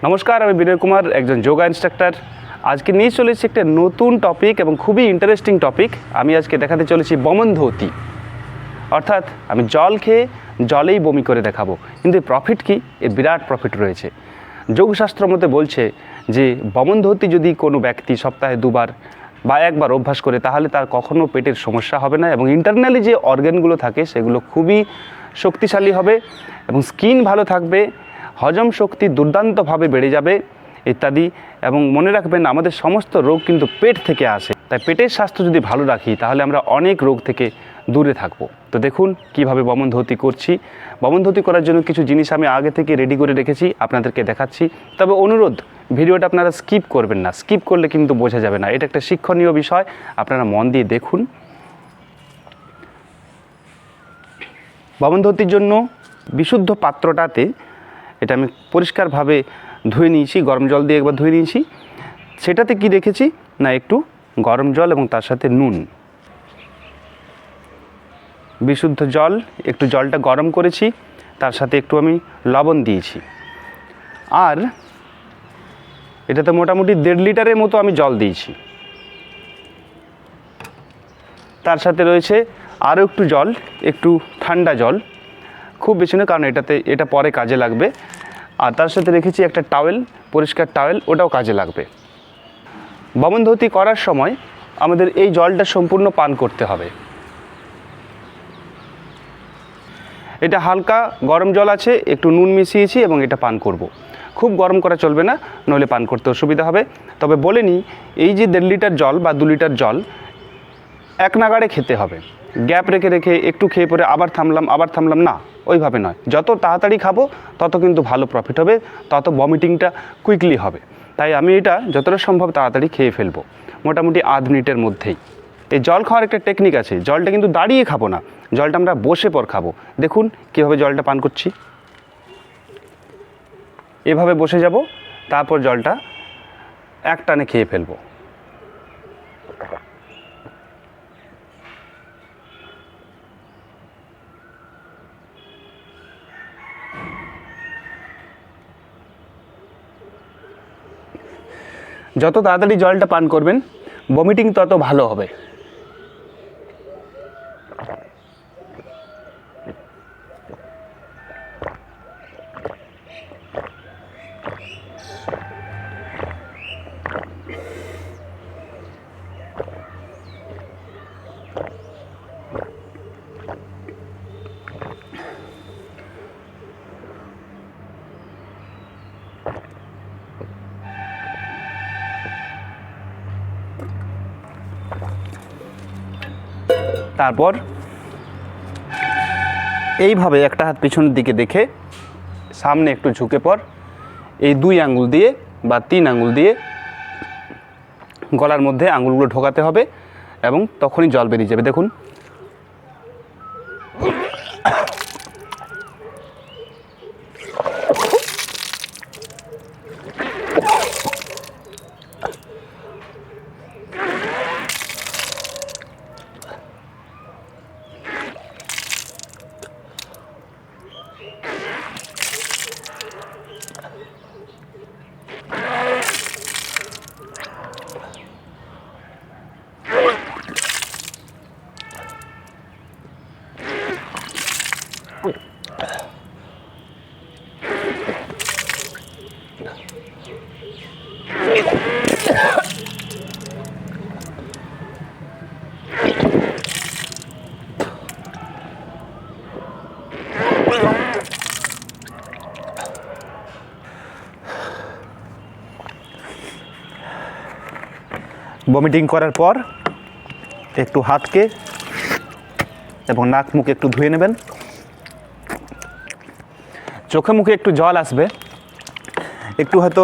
নমস্কার, আমি বিনয় কুমার, একজন যোগা ইনস্ট্রাক্টর। আজকে নিয়ে চলেছি একটা নতুন টপিক এবং খুবই ইন্টারেস্টিং টপিক। আমি আজকে দেখাতে চলেছি বমনধৌতি, অর্থাৎ আমি জল খেয়ে জলেই বমি করে দেখাবো। কিন্তু এর প্রফিট কি? এর বিরাট প্রফিট রয়েছে। যোগশাস্ত্র মতে বলছে যে বমনধৌতি যদি কোনো ব্যক্তি সপ্তাহে 2বার বা 1বার অভ্যাস করে, তাহলে তার কখনো পেটের সমস্যা হবে না এবং ইন্টারনালি যে অর্গানগুলো থাকে সেগুলো খুবই শক্তিশালী হবে এবং স্কিন ভালো থাকবে, হজম শক্তি দুর্দান্তভাবে বেড়ে যাবে ইত্যাদি। এবং মনে রাখবেন, আমাদের সমস্ত রোগ কিন্তু পেট থেকে আসে। তাই পেটের স্বাস্থ্য যদি ভালো রাখি, তাহলে আমরা অনেক রোগ থেকে দূরে থাকবো। তো দেখুন কিভাবে বমনধৌতি করছি। বমনধৌতি করার জন্য কিছু জিনিস আমি আগে থেকে রেডি করে রেখেছি, আপনাদেরকে দেখাচ্ছি। তবে অনুরোধ, ভিডিওটা আপনারা স্কিপ করবেন না। স্কিপ করলে কিন্তু বোঝা যাবে না। এটা একটা শিক্ষণীয় বিষয়, আপনারা মন দিয়ে দেখুন। বমনধৌতির জন্য বিশুদ্ধ পাত্রটাতে এটা আমি পরিষ্কারভাবে ধুয়ে নিয়েছি, গরম জল দিয়ে একবার ধুয়ে নিয়েছি। সেটাতে কি রেখেছি না, একটু গরম জল এবং তার সাথে নুন, বিশুদ্ধ জল, একটু জলটা গরম করেছি, তার সাথে একটু আমি লবণ দিয়েছি। আর এটাতে মোটামুটি 1.5 লিটারের মতো আমি জল দিয়েছি। তার সাথে রয়েছে আরও একটু জল, একটু ঠান্ডা জল, খুব বেশি না, কারণ এটা পরে কাজে লাগবে। আর তার সাথে রেখেছি একটা টাওয়েল, পরিষ্কার টাওয়েল, ওটাও কাজে লাগবে। বমনধৌতি করার সময় আমাদের এই জলটা সম্পূর্ণ পান করতে হবে। এটা হালকা গরম জল আছে, একটু নুন মিশিয়েছি এবং এটা পান করব। খুব গরম করা চলবে না, নইলে পান করতে অসুবিধা হবে। তবে বলে নিই, এই যে 1.5 লিটার জল বা 2 লিটার জল এক নাগাড়ে খেতে হবে। গ্যাপ রেখে রেখে একটু খেয়ে পরে আবার থামলাম না, ওইভাবে নয়। যত তাড়াতাড়ি খাবো তত কিন্তু ভালো প্রফিট হবে, তত ভমিটিংটা কুইকলি হবে। তাই আমি এটা যতটা সম্ভব তাড়াতাড়ি খেয়ে ফেলবো, মোটামুটি আধ মিনিটের মধ্যেই। এই জল খাওয়ার একটা টেকনিক আছে। জলটা কিন্তু দাঁড়িয়ে খাবো না, জলটা আমরা বসে পর খাবো। দেখুন কীভাবে জলটা পান করছি। এভাবে বসে যাব, তারপর জলটা এক টানে খেয়ে ফেলবো। যত তাড়াতাড়ি জলটা পান করবেন, ভমিটিং তত ভালো হবে। তারপর এইভাবে একটা হাত পিছনের দিকে দেখে সামনে একটু ঝুঁকে পর এই 2 আঙ্গুল দিয়ে বা 3 আঙ্গুল দিয়ে গলার মধ্যে আঙ্গুলগুলো ঢোকাতে হবে এবং তখনই জল বেরিয়ে যাবে। দেখুন ভমিটিং করার পর একটু হাতকে এবং নাক মুখ একটু ধুয়ে নেবেন। চোখে মুখে একটু জল আসবে, একটু হয়তো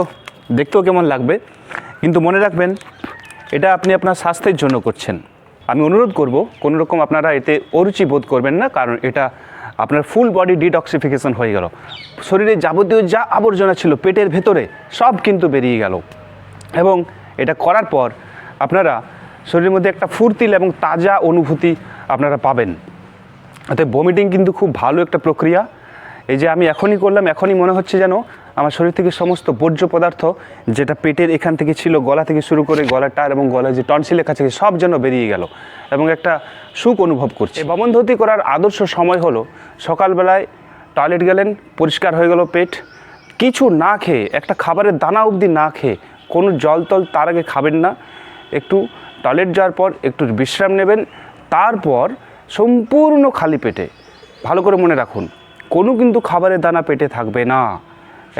দেখতেও কেমন লাগবে, কিন্তু মনে রাখবেন এটা আপনি আপনার স্বাস্থ্যের জন্য করছেন। আমি অনুরোধ করব, কোনো রকম আপনারা এতে অরুচি বোধ করবেন না, কারণ এটা আপনার ফুল বডি ডিটক্সিফিকেশন হয়ে গেল। শরীরে যাবতীয় যা আবর্জনা ছিল পেটের ভেতরে সব কিন্তু বেরিয়ে গেল এবং এটা করার পর আপনারা শরীরের মধ্যে একটা ফুর্তিল এবং তাজা অনুভূতি আপনারা পাবেন। অর্থাৎ ভমিটিং কিন্তু খুব ভালো একটা প্রক্রিয়া। এই যে আমি এখনই করলাম, এখনই মনে হচ্ছে যেন আমার শরীর থেকে সমস্ত বর্জ্য পদার্থ যেটা পেটের এখান থেকে ছিল, গলা থেকে শুরু করে গলার টার এবং গলার যে টনসিলের কাছে সব যেন বেরিয়ে গেল এবং একটা সুখ অনুভব করছি। বমনধৌতি করার আদর্শ সময় হলো সকালবেলায় টয়লেট গেলেন, পরিষ্কার হয়ে গেল পেট, কিছু না খেয়ে, একটা খাবারের দানা অবধি না খেয়ে, কোনো জল টল তার আগে খাবেন না, একটু টয়লেট যাওয়ার পর একটু বিশ্রাম নেবেন, তারপর সম্পূর্ণ খালি পেটে, ভালো করে মনে রাখুন, কোনো কিন্তু খাবারের দানা পেটে থাকবে না,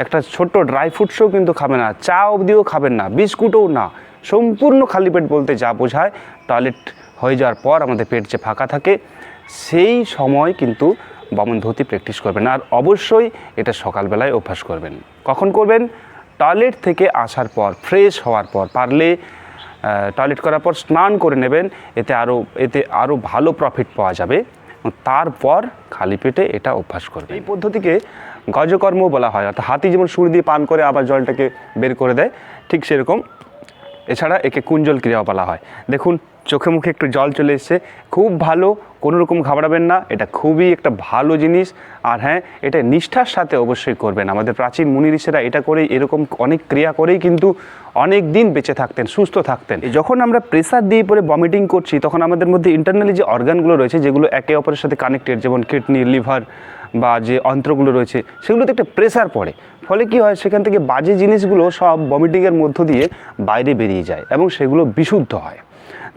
একটা ছোট্ট ড্রাই ফ্রুটসও কিন্তু খাবে না, চা অবধিও খাবেন না, বিস্কুটও না, সম্পূর্ণ খালি পেট বলতে যা বোঝায় টয়লেট হয়ে যাওয়ার পর আমাদের পেট যে ফাঁকা থাকে সেই সময় কিন্তু বমনধৌতি প্র্যাকটিস করবেন। আর অবশ্যই এটা সকালবেলায় অভ্যাস করবেন। কখন করবেন? টয়লেট থেকে আসার পর, ফ্রেশ হওয়ার পর, পারলে টয়লেট করার পর স্নান করে নেবেন, এতে আরও ভালো প্রফিট পাওয়া যাবে। তারপর খালি পেটে এটা অভ্যাস করবে। এই পদ্ধতিকে গজকর্ম বলা হয়, অর্থাৎ হাতি যেমন সুর দিয়ে পান করে আবার জলটাকে বের করে দেয়, ঠিক সেরকম। এছাড়া একে কুঞ্জল ক্রিয়া বলা হয়। দেখুন চোখে মুখে একটু জল চলে এসছে, খুব ভালো, কোনো রকম ঘাবড়াবেন না, এটা খুবই একটা ভালো জিনিস। আর হ্যাঁ, এটা নিষ্ঠার সাথে অবশ্যই করবেন। আমাদের প্রাচীন মুনি ঋষিরা এটা করেই, এরকম অনেক ক্রিয়া করেই কিন্তু অনেক দিন বেঁচে থাকতেন, সুস্থ থাকতেন। যখন আমরা প্রেসার দিয়ে পরে ভমিটিং করছি তখন আমাদের মধ্যে ইন্টারনালি যে অর্গানগুলো রয়েছে যেগুলো একে অপরের সাথে কানেক্টেড, যেমন কিডনি, লিভার বা যে অন্ত্রগুলো রয়েছে সেগুলোতে একটা প্রেসার পড়ে, ফলে কি হয়, সেখান থেকে বাজে জিনিসগুলো সব ভমিটিংয়ের মধ্য দিয়ে বাইরে বেরিয়ে যায় এবং সেগুলো বিশুদ্ধ হয়।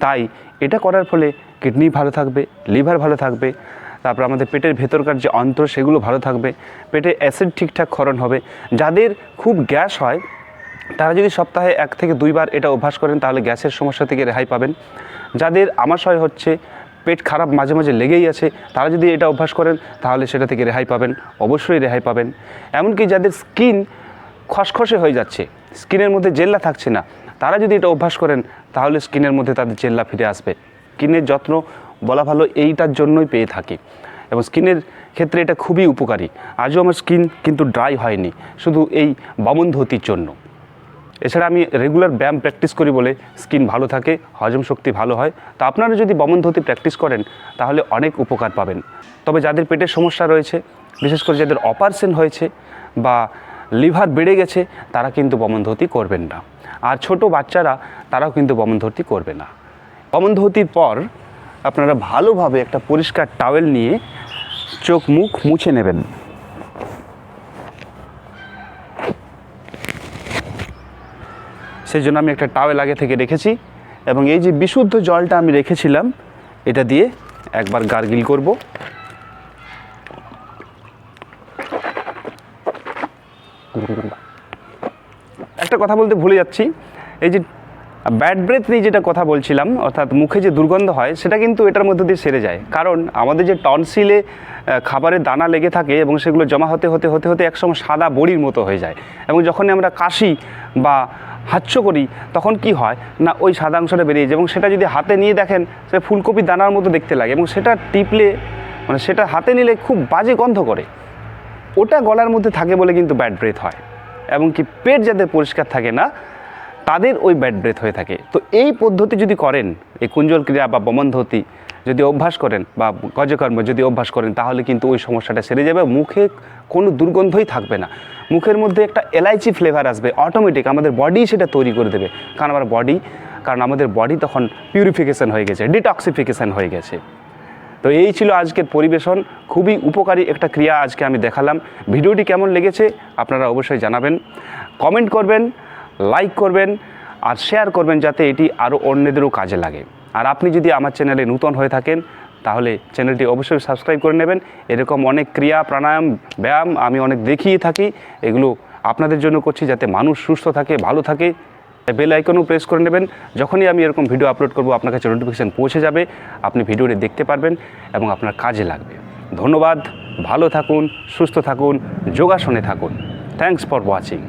তাই এটা করার ফলে কিডনি ভালো থাকবে, লিভার ভালো থাকবে, তারপর আমাদের পেটের ভেতরকার যে অন্ত্র সেগুলো ভালো থাকবে, পেটে অ্যাসিড ঠিকঠাক ক্ষরণ হবে। যাদের খুব গ্যাস হয় তারা যদি সপ্তাহে 1 থেকে 2 বার এটা অভ্যাস করেন তাহলে গ্যাসের সমস্যা থেকে রেহাই পাবেন। যাদের আমাশয় হচ্ছে, পেট খারাপ মাঝে মাঝে লেগেই আছে, তারা যদি এটা অভ্যাস করেন তাহলে সেটা থেকে রেহাই পাবেন, অবশ্যই রেহাই পাবেন। এমনকি যাদের স্কিন খসখসে হয়ে যাচ্ছে, স্কিনের মধ্যে জেল্লা থাকছে না, তারা যদি এটা অভ্যাস করেন তাহলে স্কিনের মধ্যে তাদের জেল্লা ফিরে আসবে। স্কিনের যত্ন বলা ভালো এইটার জন্যই পেয়ে থাকি এবং স্কিনের ক্ষেত্রে এটা খুবই উপকারী। আজও আমার স্কিন কিন্তু ড্রাই হয়নি, শুধু এই বমনধৌতির জন্য। এছাড়া আমি রেগুলার ব্যায়াম প্র্যাকটিস করি বলে স্কিন ভালো থাকে, হজম শক্তি ভালো হয়। তো আপনারা যদি বমনধৌতি প্র্যাকটিস করেন তাহলে অনেক উপকার পাবেন। তবে যাদের পেটের সমস্যা রয়েছে, বিশেষ করে যাদের অপারেশন হয়েছে বা লিভার বেড়ে গেছে, তারা কিন্তু বমনধৌতি করবেন না। আর ছোট বাচ্চারা তারাও কিন্তু বমনধৌতি করবে না। বমনধৌতির পর আপনারা ভালোভাবে একটা পরিষ্কার টাওয়েল নিয়ে চোখ মুখ মুছে নেবেন। সেই জন্য আমি একটা টাওয়েল আগে থেকে রেখেছি এবং এই যে বিশুদ্ধ জলটা আমি রেখেছিলাম এটা দিয়ে একবার গার্গিল করব। একটা কথা বলতে ভুলে যাচ্ছি, এই যে ব্যাড ব্রেথ নিয়ে যেটা কথা বলছিলাম, অর্থাৎ মুখে যে দুর্গন্ধ হয় সেটা কিন্তু এটার মধ্যে দিয়ে সেরে যায়। কারণ আমাদের যে টনসিলে খাবারের দানা লেগে থাকে এবং সেগুলো জমা হতে হতে হতে হতে একসময় সাদা বড়ির মতো হয়ে যায় এবং যখনই আমরা কাশি বা হাচ্য করি তখন কি হয় না, ওই সাদা অংশটা বেরিয়ে যায় এবং সেটা যদি হাতে নিয়ে দেখেন সে ফুলকপি দানার মতো দেখতে লাগে এবং সেটা টিপলে, মানে সেটা হাতে নিলে খুব বাজে গন্ধ করে। ওটা গলার মধ্যে থাকে বলে কিন্তু ব্যাড ব্রেথ হয়। এবং কি পেট যাদের পরিষ্কার থাকে না তাদের ওই ব্যাড ব্রেথ হয়ে থাকে। তো এই পদ্ধতি যদি করেন, এই কুঞ্জল ক্রিয়া বা বমনধৌতি যদি অভ্যাস করেন বা গজকর্ম যদি অভ্যাস করেন তাহলে কিন্তু ওই সমস্যাটা সেরে যাবে, মুখে কোনো দুর্গন্ধই থাকবে না, মুখের মধ্যে একটা এলাইচি ফ্লেভার আসবে, অটোমেটিক আমাদের বডি সেটা তৈরি করে দেবে। কারণ আমাদের বডি তখন পিউরিফিকেশান হয়ে গেছে, ডিটক্সিফিকেশান হয়ে গেছে। তো এই ছিল আজকের পরিবেশন, খুবই উপকারী একটা ক্রিয়া আজকে আমি দেখালাম। ভিডিওটি কেমন লেগেছে আপনারা অবশ্যই জানাবেন, কমেন্ট করবেন, লাইক করবেন আর শেয়ার করবেন যাতে এটি আরও অন্যদেরও কাজে লাগে। আর আপনি যদি আমার চ্যানেলে নূতন হয়ে থাকেন তাহলে চ্যানেলটি অবশ্যই সাবস্ক্রাইব করে নেবেন। এরকম অনেক ক্রিয়া, প্রাণায়াম, ব্যায়াম আমি অনেক দেখিয়ে থাকি, এগুলো আপনাদের জন্য করছি যাতে মানুষ সুস্থ থাকে, ভালো থাকে। বেল আইকনও প্রেস করে নেবেন, যখনই আমি এরকম ভিডিও আপলোড করব আপনার কাছে নোটিফিকেশান পৌঁছে যাবে, আপনি ভিডিওটি দেখতে পারবেন এবং আপনার কাজে লাগবে। ধন্যবাদ, ভালো থাকুন, সুস্থ থাকুন, যোগাসনে থাকুন। Thanks for watching.